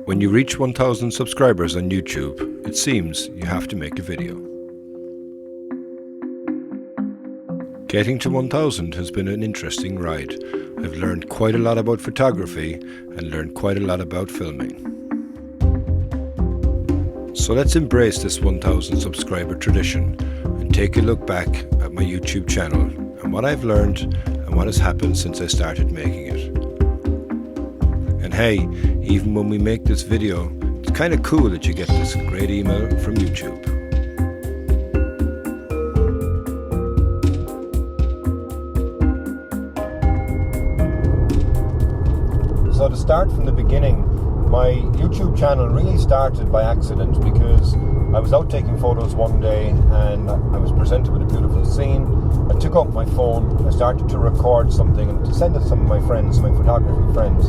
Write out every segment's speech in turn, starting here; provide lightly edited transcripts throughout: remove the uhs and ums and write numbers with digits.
When you reach 1,000 subscribers on YouTube, it seems you have to make a video. Getting to 1,000 has been an interesting ride. I've learned quite a lot about photography and learned quite a lot about filming. So let's embrace this 1,000 subscriber tradition and take a look back at my YouTube channel and what I've learned and what has happened since I started making it. And hey, even when we make this video, it's kind of cool that you get this great email from YouTube. So to start from the beginning, my YouTube channel really started by accident because I was out taking photos one day and I was presented with a beautiful scene. I took out my phone, I started to record something and to send it to some of my friends, my photography friends,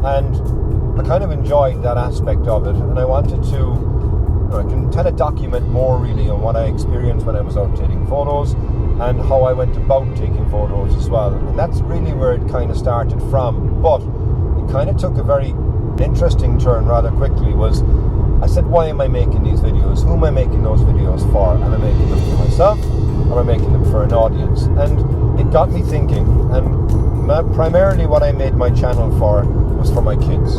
and I kind of enjoyed that aspect of it, and I wanted to, I can kind of document more really on what I experienced when I was out taking photos and how I went about taking photos as well, and that's really where it kind of started from. But it kind of took a very interesting turn rather quickly. I said, why am I making these videos? Who am I making those videos for? Am I making them for myself, or am I making them for an audience? And it got me thinking, and primarily what I made my channel for was for my kids.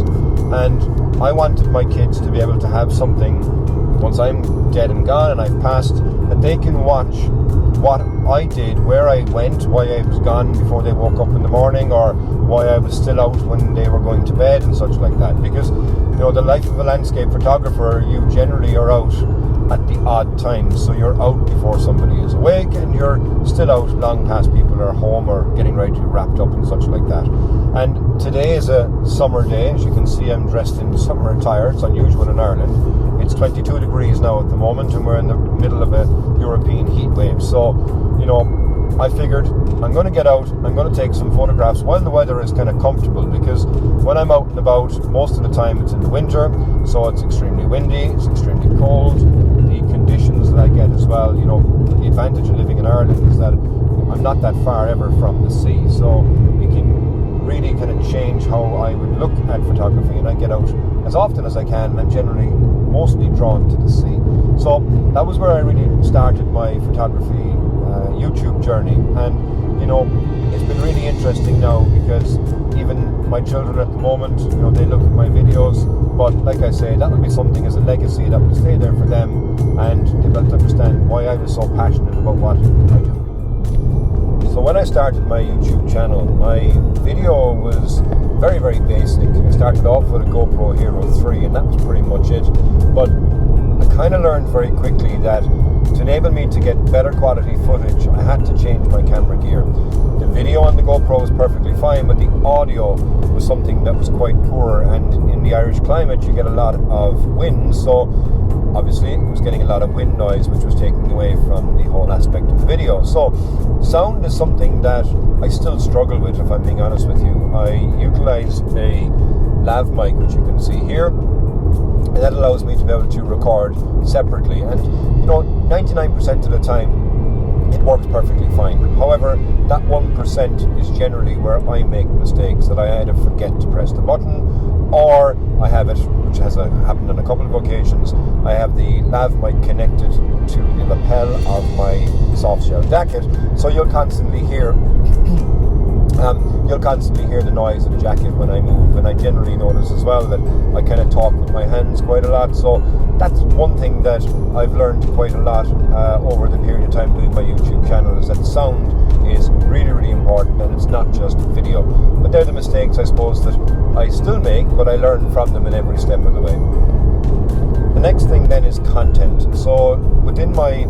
And I wanted my kids to be able to have something, once I'm dead and gone and I've passed, that they can watch what I did, where I went, why I was gone before they woke up in the morning, or why I was still out when they were going to bed and such like that. Because, the life of a landscape photographer, you generally are out at the odd times. So you're out before somebody is awake and you're still out long past people are home or getting ready to be wrapped up and such like that. And today is a summer day. As you can see, I'm dressed in summer attire. It's unusual in Ireland. It's 22 degrees now at the moment and we're in the middle of a European heat wave. So, I figured I'm going to get out, I'm going to take some photographs while the weather is kind of comfortable, because when I'm out and about, most of the time it's in the winter, so it's extremely windy, it's extremely cold. The conditions that I get as well, the advantage of living in Ireland is that I'm not that far ever from the sea, so it can really kind of change how I would look at photography, and I get out as often as I can, and I'm generally mostly drawn to the sea. So that was where I really started my photography YouTube journey, and it's been really interesting now, because even my children at the moment, they look at my videos, but like I say, that will be something as a legacy that will stay there for them, and they'll be able to understand why I was so passionate about what I do. So when I started my YouTube channel, my video was very, very basic. I started off with a GoPro Hero 3, and that was pretty much it. But I kind of learned very quickly that to enable me to get better quality footage, I had to change my camera gear. The video on the GoPro was perfectly fine, but the audio was something that was quite poor, and in the Irish climate you get a lot of wind, so obviously it was getting a lot of wind noise, which was taking away from the whole aspect of the video. So sound is something that I still struggle with, if I'm being honest with you. I utilize a lav mic, which you can see here, and that allows me to be able to record separately, and 99% of the time it works perfectly fine. However, that 1% is generally where I make mistakes, that I either forget to press the button, or I have it, which has happened on a couple of occasions, I have the lav mic connected to the lapel of my soft shell jacket, so you'll constantly hear the noise of the jacket when I move. And I generally notice as well that I kind of talk with my hands quite a lot, so that's one thing that I've learned quite a lot over the period of time doing my YouTube channel, is that sound is really, really important, and it's not just video. But they're the mistakes, I suppose, that I still make, but I learn from them in every step of the way. The next thing then is content. So within my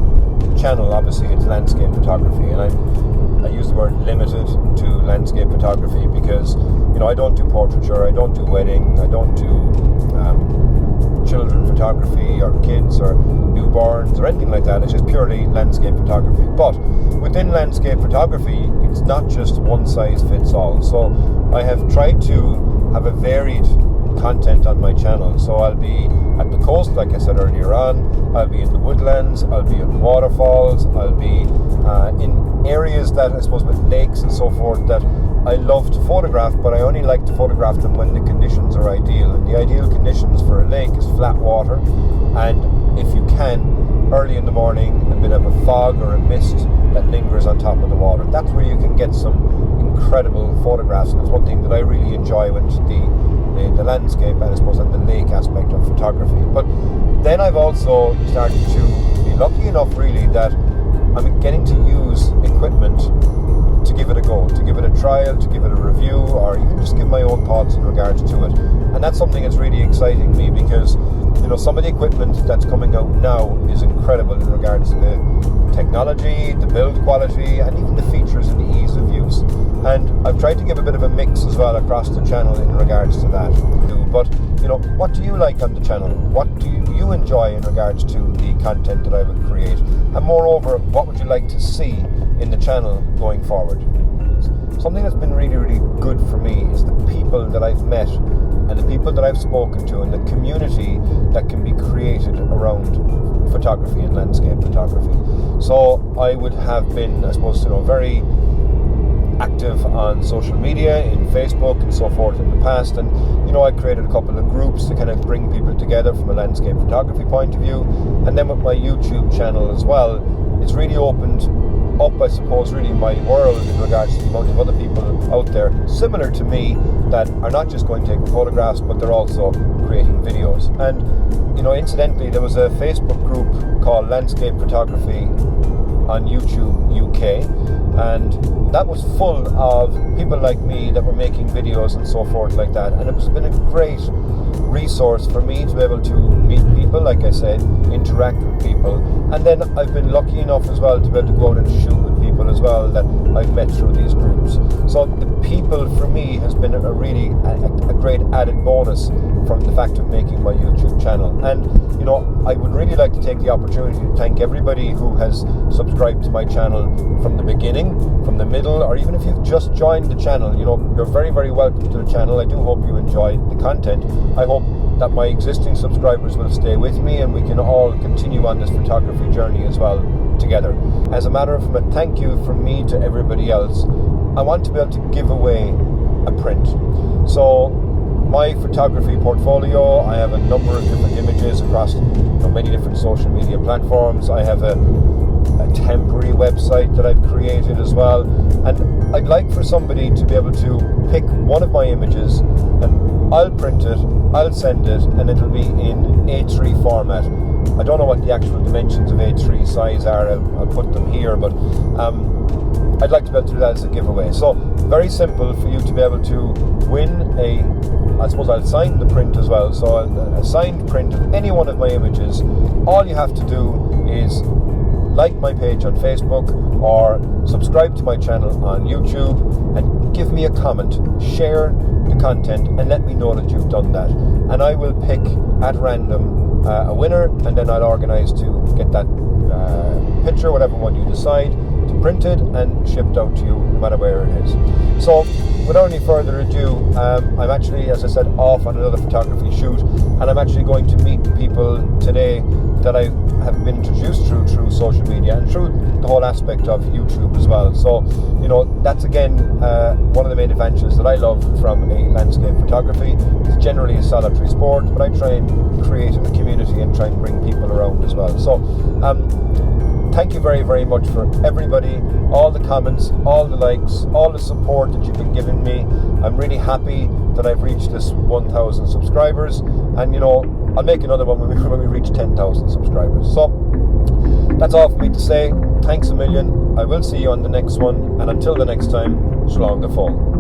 channel, obviously it's landscape photography, and I use the word limited to landscape photography because, I don't do portraiture, I don't do wedding, I don't do children photography or kids or newborns or anything like that. It's just purely landscape photography. But within landscape photography, it's not just one size fits all. So I have tried to have a varied content on my channel. So I'll be at the coast, like I said earlier on, I'll be in the woodlands, I'll be in waterfalls, I'll be in areas that I suppose with lakes and so forth that I love to photograph, but I only like to photograph them when the conditions are ideal. And the ideal conditions for a lake is flat water, and if you can, early in the morning, a bit of a fog or a mist that lingers on top of the water. That's where you can get some incredible photographs, and it's one thing that I really enjoy with the landscape and I suppose and the lake aspect of photography. But then I've also started to be lucky enough really that I'm getting to use equipment to give it a go, to give it a trial, to give it a review, or even just give my own thoughts in regards to it. And that's something that's really exciting me, because you know, some of the equipment that's coming out now is incredible in regards to the technology, the build quality, and even the features and the ease of use. And I've tried to give a bit of a mix as well across the channel in regards to that. But you know, what do you like on the channel? What do you enjoy in regards to the content that I would create? And moreover, what would you like to see in the channel going forward? Something that's been really, really good for me is the people that I've met and the people that I've spoken to and the community that can be created around photography and landscape photography. So I would have been, I suppose, you know, very active on social media, in Facebook and so forth in the past, and you know, I created a couple of groups to kind of bring people together from a landscape photography point of view. And then with my YouTube channel as well, it's really opened up, I suppose, really my world in regards to the amount of other people out there similar to me that are not just going taking photographs, but they're also creating videos. And you know, incidentally, there was a Facebook group called Landscape Photography on YouTube UK, and that was full of people like me that were making videos and so forth like that. And it's been a great resource for me to be able to meet people, like I said, interact with people, and then I've been lucky enough as well to be able to go out and shoot with people as well that I've met through these groups. So the people for me has been a really a great added bonus from the fact of making my YouTube channel. And you know, I would really like to take the opportunity to thank everybody who has subscribed to my channel from the beginning, from the middle, or even if you've just joined the channel. You know, you're very, very welcome to the channel. I do hope you enjoy the content. I hope that my existing subscribers will stay with me and we can all continue on this photography journey as well together. As a matter of a thank you from me to everybody else, I want to be able to give away a print. So my photography portfolio, I have a number of different images across many different social media platforms. I have a temporary website that I've created as well, and I'd like for somebody to be able to pick one of my images and I'll print it, I'll send it, and it'll be in A3 format. I don't know what the actual dimensions of A3 size are, I'll put them here, but I'd like to be able to do that as a giveaway. So very simple for you to be able to win I suppose I'll sign the print as well, so a signed print of any one of my images. All you have to do is like my page on Facebook or subscribe to my channel on YouTube and give me a comment, share the content and let me know that you've done that, and I will pick at random a winner, and then I'll organise to get that picture, whatever one you decide, to print it and shipped out to you no matter where it is. So without any further ado, I'm actually, as I said, off on another photography shoot, and I'm actually going to meet people today that I have been introduced through social media and through the whole aspect of YouTube as well. So, you know, that's again one of the main advantages that I love from a landscape photography. It's generally a solitary sport, but I try and create a community and try and bring people around as well. So, thank you very, very much for everybody, all the comments, all the likes, all the support that you've been giving me. I'm really happy that I've reached this 1,000 subscribers, and you know, I'll make another one when we reach 10,000 subscribers. So that's all for me to say. Thanks a million. I will see you on the next one, and until the next time, Shlán go fóill.